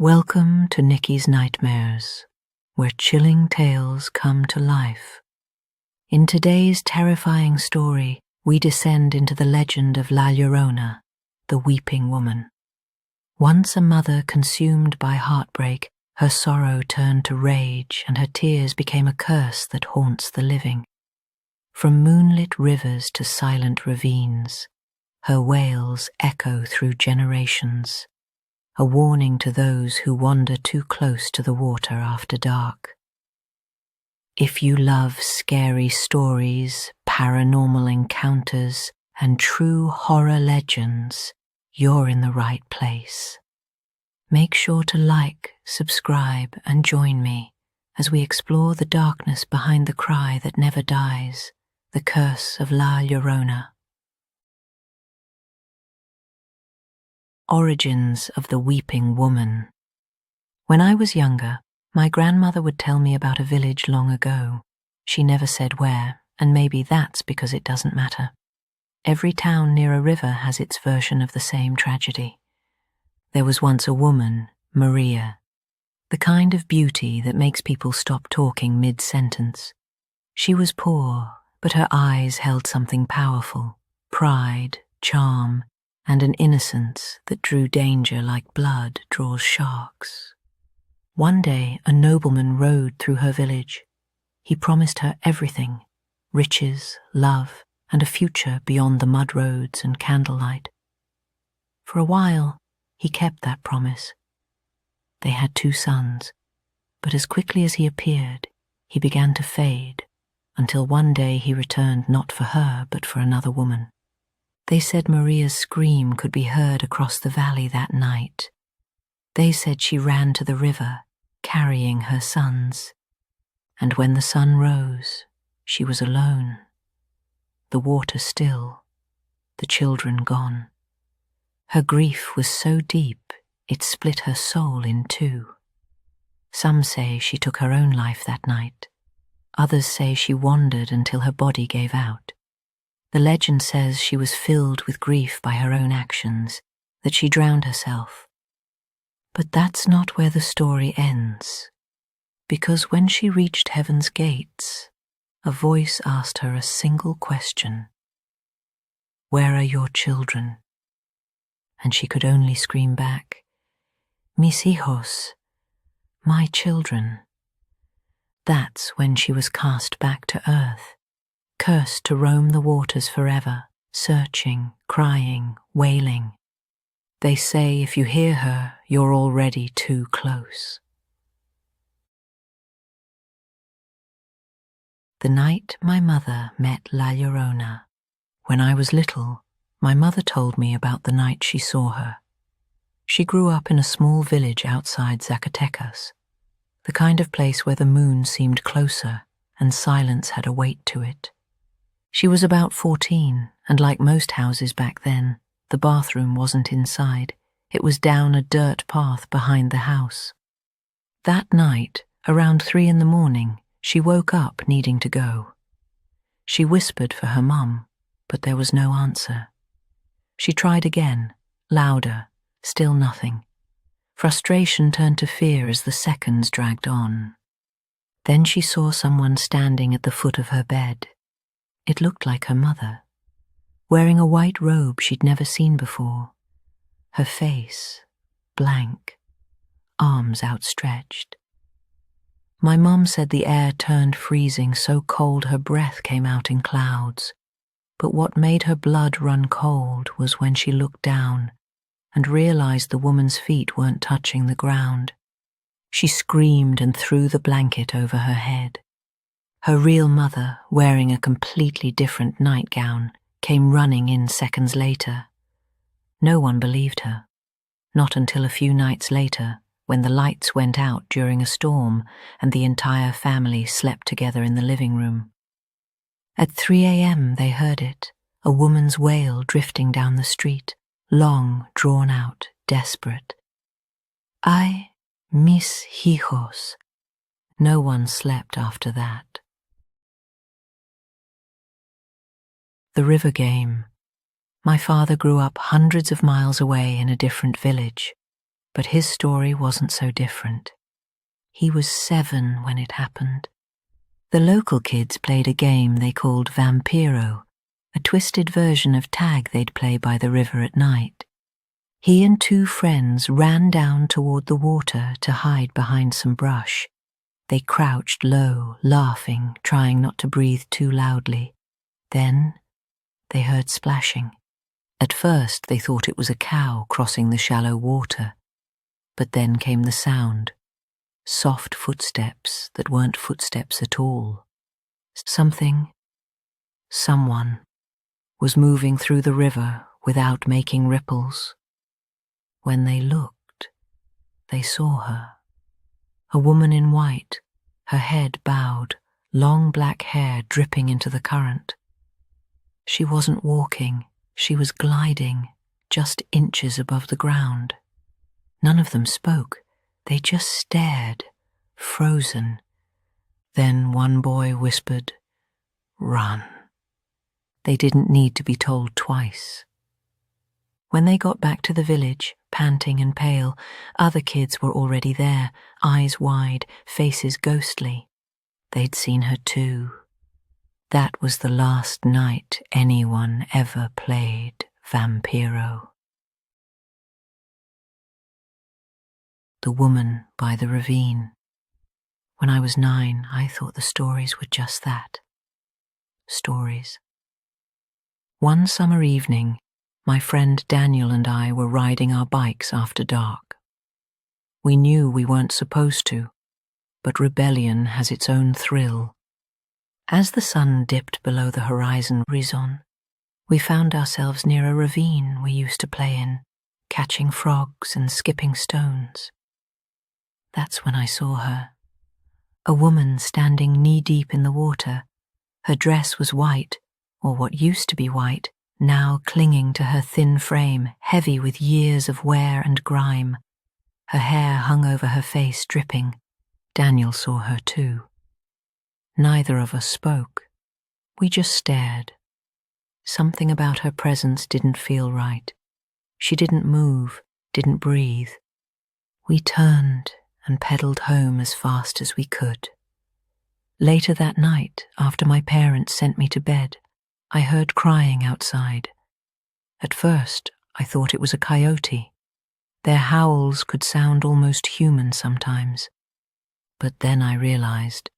Welcome to Nikki's Nightmares, where chilling tales come to life. In today's terrifying story, we descend into the legend of La Llorona, the weeping woman. Once a mother consumed by heartbreak, her sorrow turned to rage and her tears became a curse that haunts the living. From moonlit rivers to silent ravines, her wails echo through generations, a warning to those who wander too close to the water after dark. If you love scary stories, paranormal encounters, and true horror legends, you're in the right place. Make sure to like, subscribe, and join me as we explore the darkness behind the cry that never dies, the curse of La Llorona. Origins of the Weeping Woman. When I was younger, my grandmother would tell me about a village long ago. She never said where, and maybe that's because it doesn't matter. Every town near a river has its version of the same tragedy. There was once a woman, María, the kind of beauty that makes people stop talking mid-sentence. She was poor, but her eyes held something powerful, pride, charm, and an innocence that drew danger like blood draws sharks. One day, a nobleman rode through her village. He promised her everything, riches, love, and a future beyond the mud roads and candlelight. For a while, he kept that promise. They had 2 sons, but as quickly as he appeared, he began to fade, until one day he returned not for her, but for another woman. They said Maria's scream could be heard across the valley that night. They said she ran to the river, carrying her sons. And when the sun rose, she was alone. The water still, the children gone. Her grief was so deep, it split her soul in 2. Some say she took her own life that night. Others say she wandered until her body gave out. The legend says she was filled with grief by her own actions, that she drowned herself. But that's not where the story ends, because when she reached heaven's gates, a voice asked her a single question. "Where are your children?" And she could only scream back, "Mis hijos, my children." That's when she was cast back to earth, cursed to roam the waters forever, searching, crying, wailing. They say if you hear her, you're already too close. The night my mother met La Llorona. When I was little, my mother told me about the night she saw her. She grew up in a small village outside Zacatecas, the kind of place where the moon seemed closer and silence had a weight to it. She was about 14, and like most houses back then, the bathroom wasn't inside. It was down a dirt path behind the house. That night, around 3 in the morning, she woke up needing to go. She whispered for her mum, but there was no answer. She tried again, louder, still nothing. Frustration turned to fear as the seconds dragged on. Then she saw someone standing at the foot of her bed. It looked like her mother, wearing a white robe she'd never seen before. Her face, blank, arms outstretched. My mum said the air turned freezing, so cold her breath came out in clouds. But what made her blood run cold was when she looked down and realized the woman's feet weren't touching the ground. She screamed and threw the blanket over her head. Her real mother, wearing a completely different nightgown, came running in seconds later. No one believed her, not until a few nights later, when the lights went out during a storm and the entire family slept together in the living room. At 3 a.m. they heard it, a woman's wail drifting down the street, long, drawn out, desperate. "Ay, mis hijos." No one slept after that. The river game. My father grew up hundreds of miles away in a different village. But his story wasn't so different. He was 7 when it happened. The local kids played a game they called Vampiro, a twisted version of tag they'd play by the river at night. He and 2 friends ran down toward the water to hide behind some brush. They crouched low, laughing, trying not to breathe too loudly. Then they heard splashing. At first they thought it was a cow crossing the shallow water. But then came the sound. Soft footsteps that weren't footsteps at all. Someone was moving through the river without making ripples. When they looked, they saw her. A woman in white, her head bowed, long black hair dripping into the current. She wasn't walking, she was gliding, just inches above the ground. None of them spoke. They just stared, frozen. Then one boy whispered, "Run." They didn't need to be told twice. When they got back to the village, panting and pale, other kids were already there, eyes wide, faces ghostly. They'd seen her too. That was the last night anyone ever played Vampiro. The woman by the ravine. When I was 9, I thought the stories were just that. Stories. One summer evening, my friend Daniel and I were riding our bikes after dark. We knew we weren't supposed to, but rebellion has its own thrill. As the sun dipped below the horizon, we found ourselves near a ravine we used to play in, catching frogs and skipping stones. That's when I saw her. A woman standing knee-deep in the water. Her dress was white, or what used to be white, now clinging to her thin frame, heavy with years of wear and grime. Her hair hung over her face, dripping. Daniel saw her too. Neither of us spoke. We just stared. Something about her presence didn't feel right. She didn't move, didn't breathe. We turned and pedaled home as fast as we could. Later that night, after my parents sent me to bed, I heard crying outside. At first, I thought it was a coyote. Their howls could sound almost human sometimes. But then I realized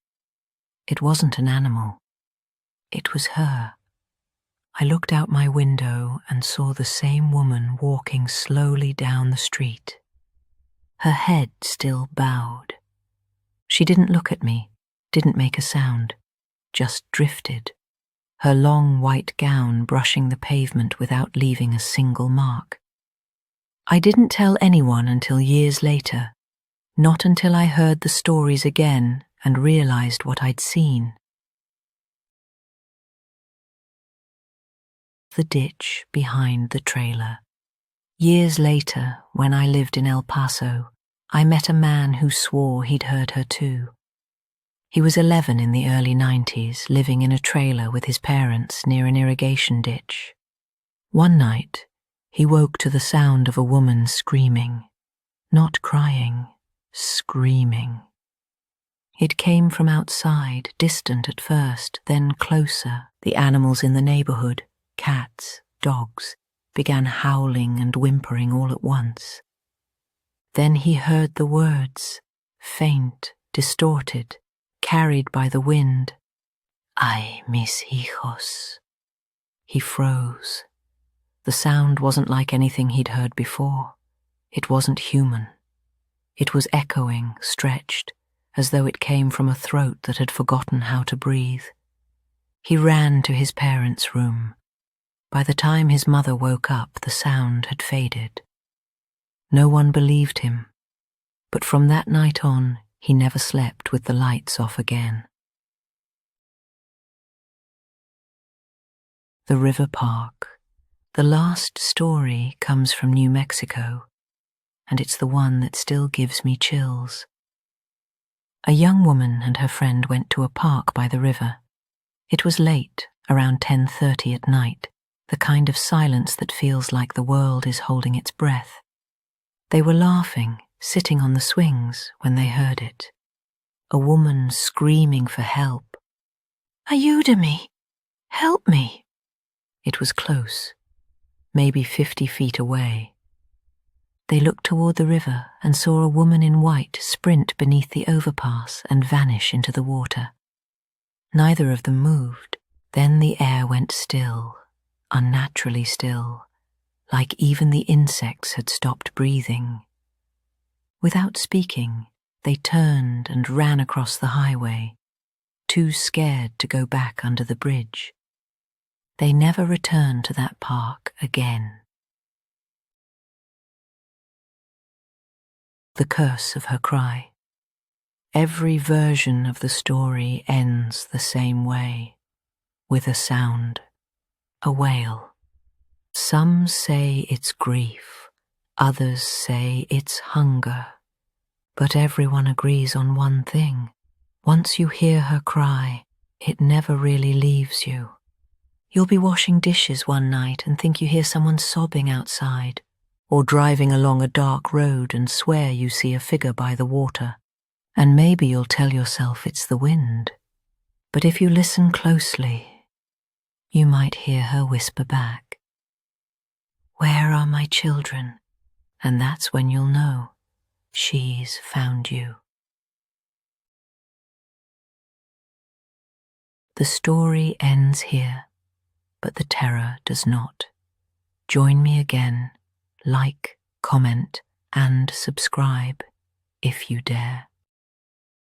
it wasn't an animal. It was her. I looked out my window and saw the same woman walking slowly down the street. Her head still bowed. She didn't look at me, didn't make a sound, just drifted, her long white gown brushing the pavement without leaving a single mark. I didn't tell anyone until years later, not until I heard the stories again and realized what I'd seen. The ditch behind the trailer. Years later, when I lived in El Paso, I met a man who swore he'd heard her too. He was 11 in the early 90s, living in a trailer with his parents near an irrigation ditch. One night, he woke to the sound of a woman screaming. Not crying, screaming. It came from outside, distant at first, then closer. The animals in the neighborhood, cats, dogs, began howling and whimpering all at once. Then he heard the words, faint, distorted, carried by the wind. Ay, mis hijos. He froze. The sound wasn't like anything he'd heard before. It wasn't human. It was echoing, stretched, as though it came from a throat that had forgotten how to breathe. He ran to his parents' room. By the time his mother woke up, the sound had faded. No one believed him, but from that night on, he never slept with the lights off again. The River Park. The last story comes from New Mexico, and it's the one that still gives me chills. A young woman and her friend went to a park by the river. It was late, around 10:30 at night, the kind of silence that feels like the world is holding its breath. They were laughing, sitting on the swings when they heard it. A woman screaming for help. "Ayúdame! Help me!" It was close, maybe 50 feet away. They looked toward the river and saw a woman in white sprint beneath the overpass and vanish into the water. Neither of them moved. Then the air went still, unnaturally still, like even the insects had stopped breathing. Without speaking, they turned and ran across the highway, too scared to go back under the bridge. They never returned to that park again. The curse of her cry. Every version of the story ends the same way, with a sound, a wail. Some say it's grief, others say it's hunger, but everyone agrees on one thing. Once you hear her cry, it never really leaves you. You'll be washing dishes one night and think you hear someone sobbing outside, or driving along a dark road and swear you see a figure by the water, and maybe you'll tell yourself it's the wind. But if you listen closely, you might hear her whisper back, "Where are my children?" And that's when you'll know she's found you. The story ends here, but the terror does not. Join me again, like, comment, and subscribe if you dare.